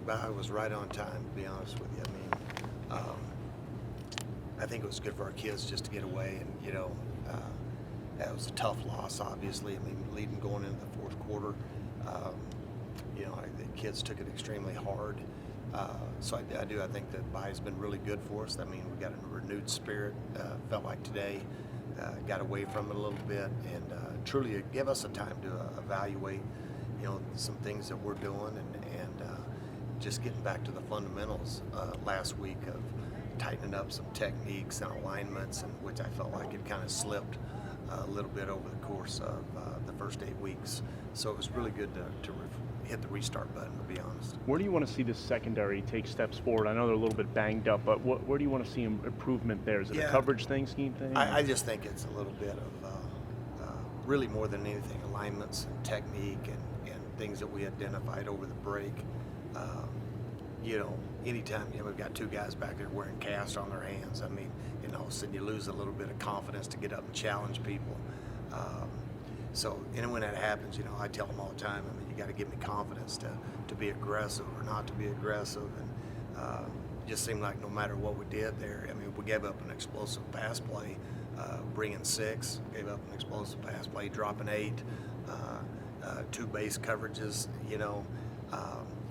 about it was right on time, to be honest with you. I mean, I think it was good for our kids just to get away, and that was a tough loss, obviously. I mean, leading going into the fourth quarter, the kids took it extremely hard. So I think that bye's been really good for us. I mean, we got a renewed spirit. Felt like today got away from it a little bit, and truly it gave us a time to evaluate, some things that we're doing, and just getting back to the fundamentals last week of tightening up some techniques and alignments, and which I felt like it kind of slipped a little bit over the course of the first 8 weeks. So it was really good to hit the restart button, to be honest. Where do you want to see this secondary take steps forward? I know they're a little bit banged up, but where do you want to see improvement there? Is it a coverage thing, scheme thing? I just think it's a little bit of really more than anything, alignments and technique and things that we identified over the break. Anytime we've got two guys back there wearing cast on their hands, I mean, all of a sudden you lose a little bit of confidence to get up and challenge people. And when that happens, I tell them all the time, I mean, you got to give me confidence to be aggressive or not to be aggressive. And it just seemed like no matter what we did there, I mean, we gave up an explosive pass play, bringing 6, gave up an explosive pass play, dropping 8, 2 base coverages,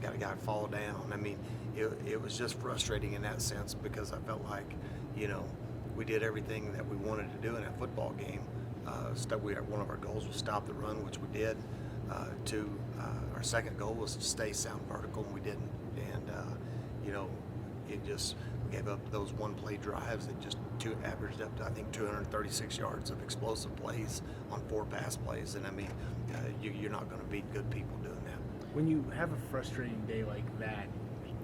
got a guy fall down. I mean, it was just frustrating in that sense, because I felt like, we did everything that we wanted to do in that football game. One of our goals was stop the run, which we did. Our second goal was to stay sound vertical, and we didn't. And it just gave up those one-play drives that just averaged up to, I think, 236 yards of explosive plays on 4 pass plays. And I mean, you're not going to beat good people doing that. When you have a frustrating day like that,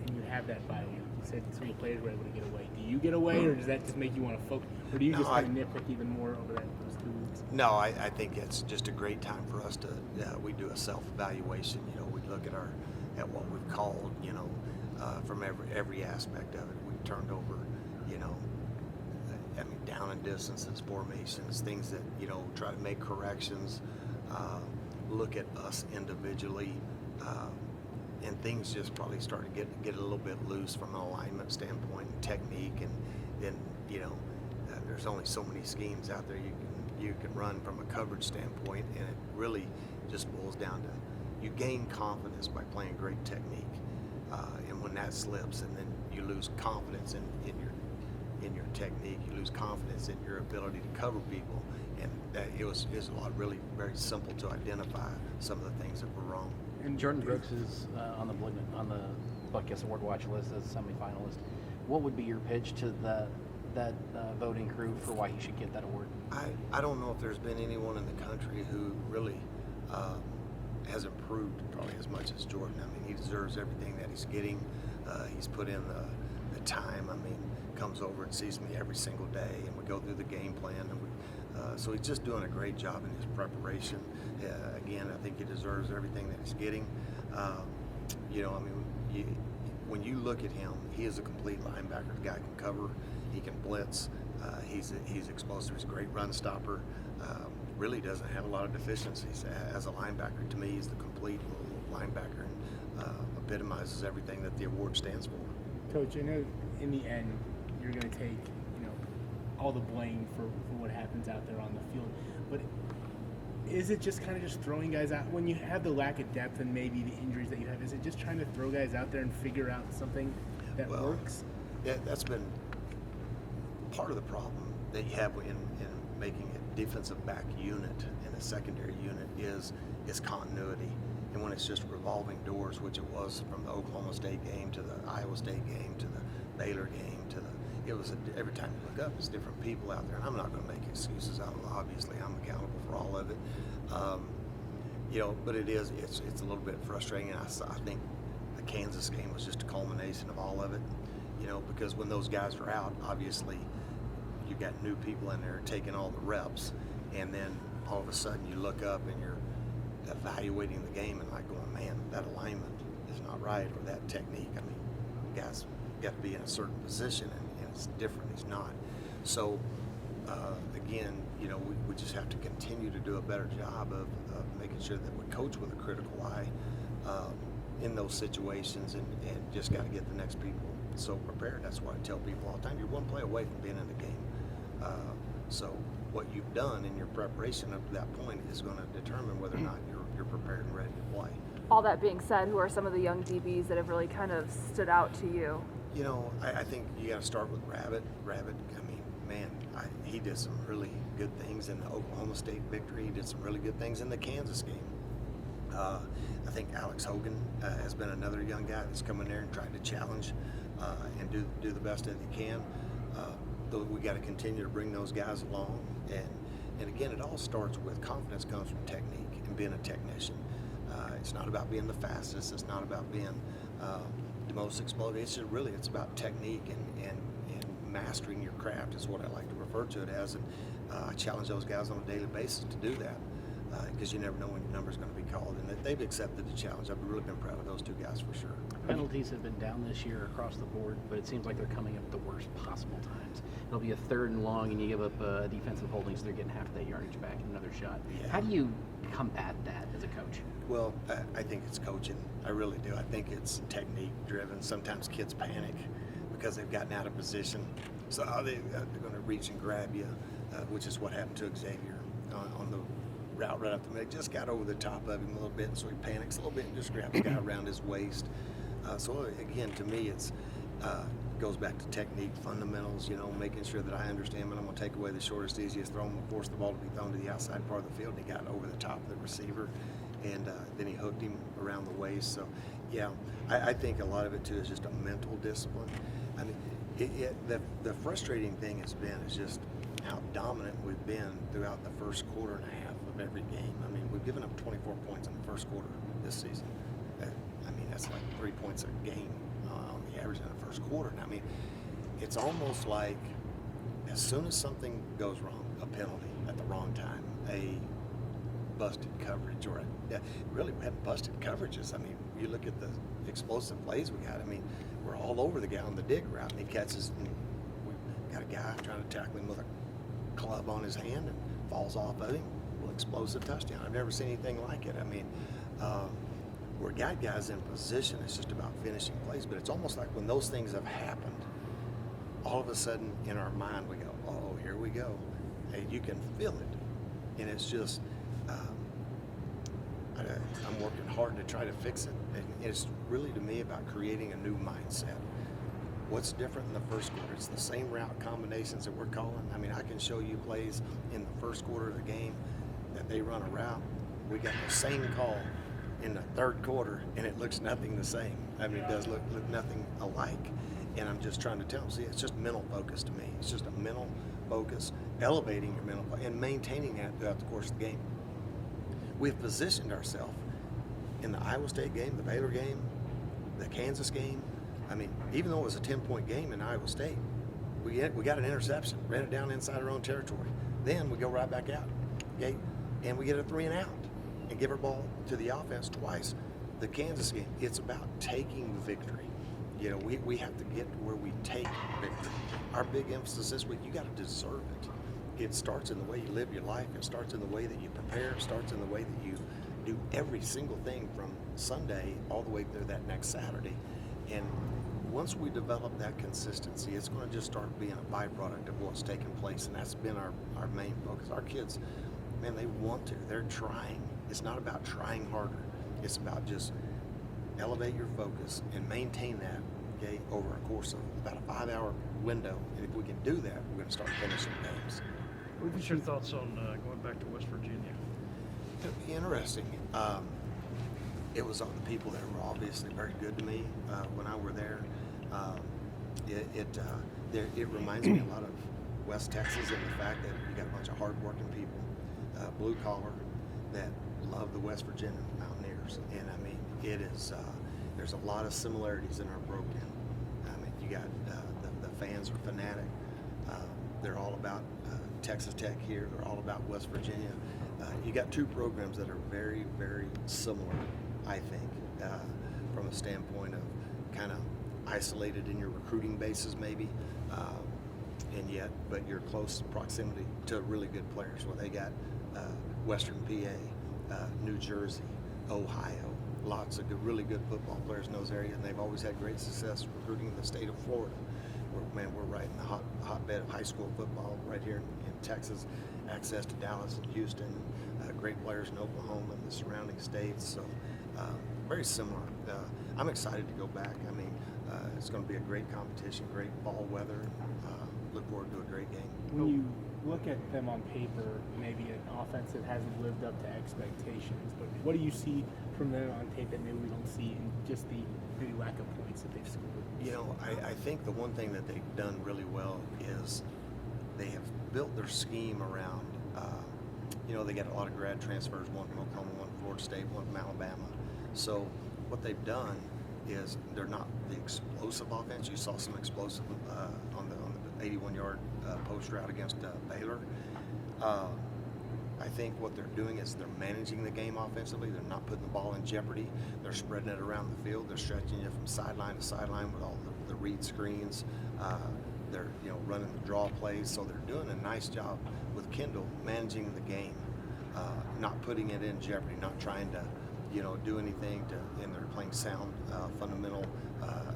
and you have that bye week, you said some of the players were able to get away. Do you get away, or does that just make you want to focus? Or do you just kind of nitpick even more over those 2 weeks? No, I think it's just a great time for us to, we do a self-evaluation. We look at what we've called, from every aspect of it. We've turned over, down and distances, formations, things that, try to make corrections, look at us individually, and things just probably start to get a little bit loose from an alignment standpoint and technique, and then, there's only so many schemes out there you can run from a coverage standpoint, and it really just boils down to you gain confidence by playing great technique, and when that slips, and then you lose confidence in your technique, you lose confidence in your ability to cover people, and that it was a lot really very simple to identify some of the things that were wrong. And Jordan Brooks is on the Buckkiss Award watch list as a semifinalist. What would be your pitch to that voting crew for why he should get that award? I don't know if there's been anyone in the country who really has improved probably as much as Jordan. I mean, he deserves everything that he's getting. He's put in the time. I mean, comes over and sees me every single day, and we go through the game plan, and so he's just doing a great job in his preparation. Again, I think he deserves everything that he's getting. When you look at him, he is a complete linebacker. The guy can cover, he can blitz, he's explosive, he's a great run stopper. Really doesn't have a lot of deficiencies as a linebacker. To me, he's the complete linebacker, and epitomizes everything that the award stands for. Coach, I know in the end you're going to take all the blame for what happens out there on the field, but is it just kind of just throwing guys out when you have the lack of depth and maybe the injuries that you have? Is it just trying to throw guys out there and figure out something that works? Yeah, that's been part of the problem that you have in making a defensive back unit and a secondary unit is continuity. And when it's just revolving doors, which it was from the Oklahoma State game to the Iowa State game to the Baylor game every time you look up, it's different people out there. And I'm not going to make excuses out of it. Obviously, I'm accountable for all of it. But it's a little bit frustrating. And I think the Kansas game was just a culmination of all of it. Because when those guys are out, obviously you've got new people in there taking all the reps, and then all of a sudden you look up and you're evaluating the game and like going, man, that alignment is not right, or that technique. I mean, guys got to be in a certain position, and it's different. He's not. So again, we just have to continue to do a better job of making sure that we coach with a critical eye. in those situations, and just got to get the next people so prepared. That's why I tell people all the time, you're one play away from being in the game. So what you've done in your preparation up to that point is going to determine whether or not you're prepared and ready to play. All that being said, who are some of the young DBs that have really kind of stood out to you? You know, I think you got to start with Rabbit. Rabbit, I mean, man, he did some really good things in the Oklahoma State victory. He did some really good things in the Kansas game. I think Alex Hogan has been another young guy that's come in there and tried to challenge and do the best that he can. We got to continue to bring those guys along, and again, it all starts with confidence. Comes from technique and being a technician. It's not about being the fastest. It's not about being the most explosive. It's about technique and mastering your craft is what I like to refer to it as. And I challenge those guys on a daily basis to do that, because you never know when your number's going to be called. And they've accepted the challenge. I've really been proud of those two guys for sure. Penalties have been down this year across the board, but it seems like they're coming up at the worst possible times. It'll be a 3rd and long, and you give up a defensive holding, so they're getting half that yardage back and another shot. Yeah. How do you combat that as a coach? Well, I think it's coaching. I really do. I think it's technique driven. Sometimes kids panic because they've gotten out of position. So they're going to reach and grab you, which is what happened to Xavier on the route right up the middle. Just got over the top of him a little bit, and so he panics a little bit and just grabs the guy around his waist. So again, to me, it's goes back to technique, fundamentals, you know, making sure that I understand when I'm going to take away the shortest, easiest throw. I'm going to force the ball to be thrown to the outside part of the field. And he got over the top of the receiver, and then he hooked him around the waist. So, yeah, I think a lot of it, too, is just a mental discipline. I mean, the frustrating thing has been is just how dominant we've been throughout the first quarter and a half of every game. I mean, we've given up 24 points in the first quarter this season. I mean, that's like 3 points a game on the average in the first quarter. And I mean, it's almost like as soon as something goes wrong, a penalty at the wrong time, a busted coverage, or really we had busted coverages. I mean, you look at the explosive plays we got. I mean, we're all over the guy on the dig route, and he catches, and we got a guy trying to tackle him with a club on his hand and falls off of him. Well, explosive touchdown. I've never seen anything like it. I mean, we're got guys in position. It's just about finishing plays. But it's almost like when those things have happened, all of a sudden in our mind we go, oh, here we go. Hey, you can feel it. And it's just, I'm working hard to try to fix it. And it's really, to me, about creating a new mindset. What's different in the first quarter? It's the same route combinations that we're calling. I mean, I can show you plays in the first quarter of the game that they run a route. We got the same call in the third quarter, and it looks nothing the same. I mean, it does look nothing alike. And I'm just trying to tell them, see, it's just mental focus to me. It's just a mental focus, elevating your mental and maintaining that throughout the course of the game. We've positioned ourselves in the Iowa State game, the Baylor game, the Kansas game. I mean, even though it was a 10-point game in Iowa State, we got an interception, ran it down inside our own territory. Then we go right back out, okay, and we get a 3 and out and give our ball to the offense twice. The Kansas game, it's about taking victory. You know, we have to get to where we take victory. Our big emphasis this week, you got to deserve it. It starts in the way you live your life. It starts in the way that you prepare. It starts in the way that you do every single thing from Sunday all the way through that next Saturday. And once we develop that consistency, it's going to just start being a byproduct of what's taking place. And that's been our main focus. Our kids, man, they want to. They're trying. It's not about trying harder. It's about just elevate your focus and maintain that, okay, over a course of about a 5-hour window. And if we can do that, we're going to start finishing games. What was your thoughts on going back to West Virginia? Interesting. It was on the people that were obviously very good to me when I were there. It reminds me a lot of West Texas and the fact that you got a bunch of hardworking people, blue collar, that love the West Virginia Mountaineers. And I mean, it is. There's a lot of similarities in our program. I mean, you got the fans are fanatic. They're all about Texas Tech here. They're all about West Virginia. You got two programs that are very, very similar, I think, from a standpoint of kind of isolated in your recruiting bases maybe, and yet, but you're close proximity to really good players. Well, they got Western PA, New Jersey, Ohio, lots of really good football players in those areas, and they've always had great success recruiting in the state of Florida. We're right in the hotbed of high school football right here in Texas. Access to Dallas and Houston, great players in Oklahoma and the surrounding states. So very similar. I'm excited to go back. I mean, it's going to be a great competition, great fall weather. Look forward to a great game. When you look at them on paper, maybe an offense that hasn't lived up to expectations, but what do you see from them on tape that maybe we don't see in just the maybe lack of points that they've scored? You know, I think the one thing that they've done really well is they have built their scheme around, you know, they got a lot of grad transfers, one from Oklahoma, one from Florida State, one from Alabama. So what they've done is they're not the explosive offense. You saw some explosive on the 81-yard post route against Baylor. I think what they're doing is they're managing the game offensively. They're not putting the ball in jeopardy. They're spreading it around the field. They're stretching you from sideline to sideline with all the read screens. They're running the draw plays. So they're doing a nice job with Kendall managing the game, not putting it in jeopardy, not trying to do anything and they're playing sound, fundamental,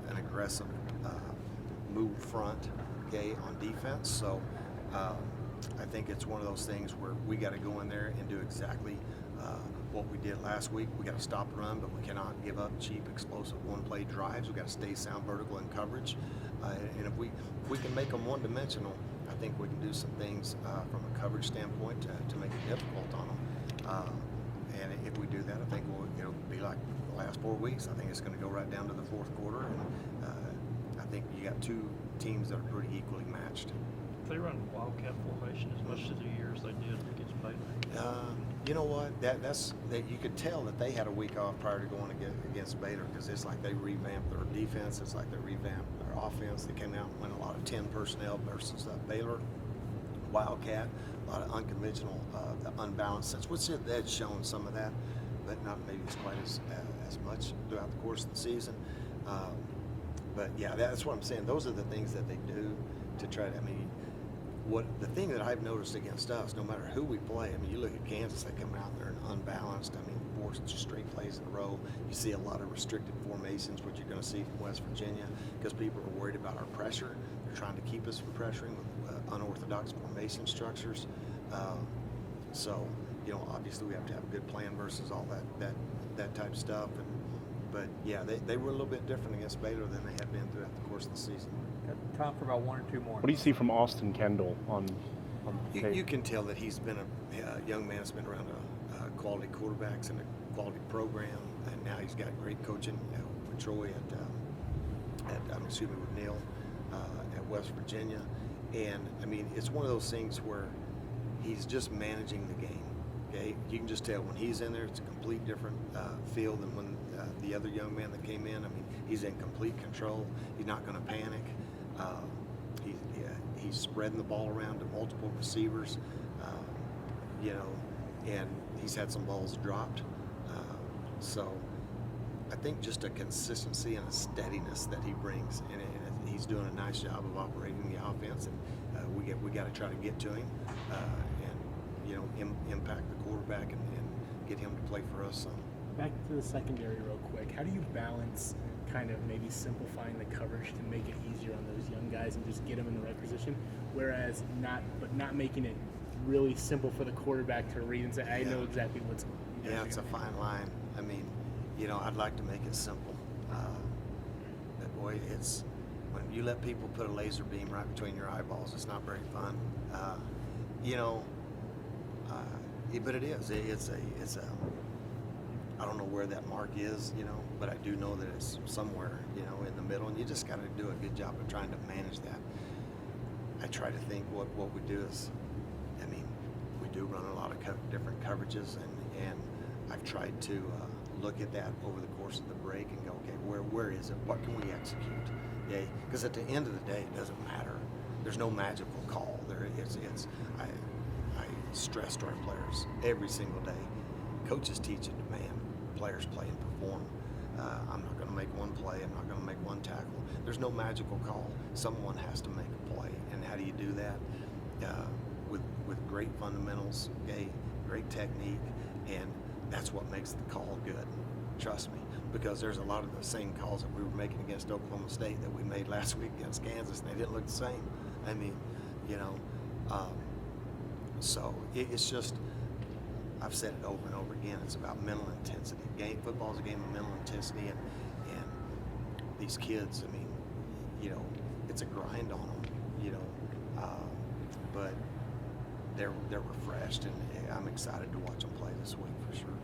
and aggressive move front, okay, on defense. So I think it's one of those things where we got to go in there and do exactly what we did last week. We got to stop the run, but we cannot give up cheap, explosive one-play drives. We got to stay sound, vertical, in coverage. And if we can make them one-dimensional, I think we can do some things from a coverage standpoint to make it difficult on them. And if we do that, I think it'll be like the last 4 weeks. I think it's going to go right down to the fourth quarter, and I think you got two teams that are pretty equally matched. They run wildcat formation as much of the year as they did against Baylor. You know what? That's you could tell that they had a week off prior to going against Baylor, because it's like they revamped their defense. It's like they revamped their offense. They came out and went a lot of 10 personnel versus Baylor. Wildcat, a lot of unconventional, unbalanced sets, which they'd shown some of that, but not maybe as quite as much throughout the course of the season. But yeah, that's what I'm saying. Those are the things that they do to try to, the thing that I've noticed against us, no matter who we play, you look at Kansas, they come out there and unbalanced. 4 straight plays in a row. You see a lot of restricted formations, which you're going to see from West Virginia, because people are worried about our pressure. They're trying to keep us from pressuring with unorthodox formation structures. So, obviously we have to have a good plan versus all that type of stuff. But yeah, they were a little bit different against Baylor than they have been throughout the course of the season. Got time for about 1 or 2 more. What do you see from Austin Kendall on tape? You can tell that he's been a young man that's been around quality quarterbacks and a quality program, and now he's got great coaching with Troy with Neil at West Virginia. And it's one of those things where he's just managing the game. Okay, you can just tell when he's in there, it's a complete different feel than when the other young man that came in. He's in complete control. He's not going to panic. He's spreading the ball around to multiple receivers, and he's had some balls dropped. So I think just a consistency and a steadiness that he brings, and he's doing a nice job of operating the offense. And we got to try to get to him and impact the quarterback and get him to play for us some. Back to the secondary real quick. How do you balance kind of maybe simplifying the coverage to make it easier on those young guys and just get them in the right position, whereas not making it really simple for the quarterback to read and say, I know exactly what's going on. Yeah, it's a fine line. I'd like to make it simple. But boy, it's when you let people put a laser beam right between your eyeballs, it's not very fun. But it is. It's a. I don't know where that mark is, but I do know that it's somewhere, in the middle, and you just got to do a good job of trying to manage that. I try to think what we do is, we do run a lot of different coverages, and I've tried to look at that over the course of the break and go, okay, where is it? What can we execute? Okay, because at the end of the day, it doesn't matter. There's no magical call. I stress to our players every single day. Coaches teach and demand. Players play and perform. I'm not going to make one play. I'm not going to make one tackle. There's no magical call. Someone has to make a play. And how do you do that? With great fundamentals, okay, great technique, and that's what makes the call good. trust me, because there's a lot of the same calls that we were making against Oklahoma State that we made last week against Kansas, and they didn't look the same. I mean, you know, so it's just, I've said it over and over again, it's about mental intensity. Football's a game of mental intensity, and these kids, I mean, you know, it's a grind on them, you know, but they're refreshed, and I'm excited to watch them play this week for sure.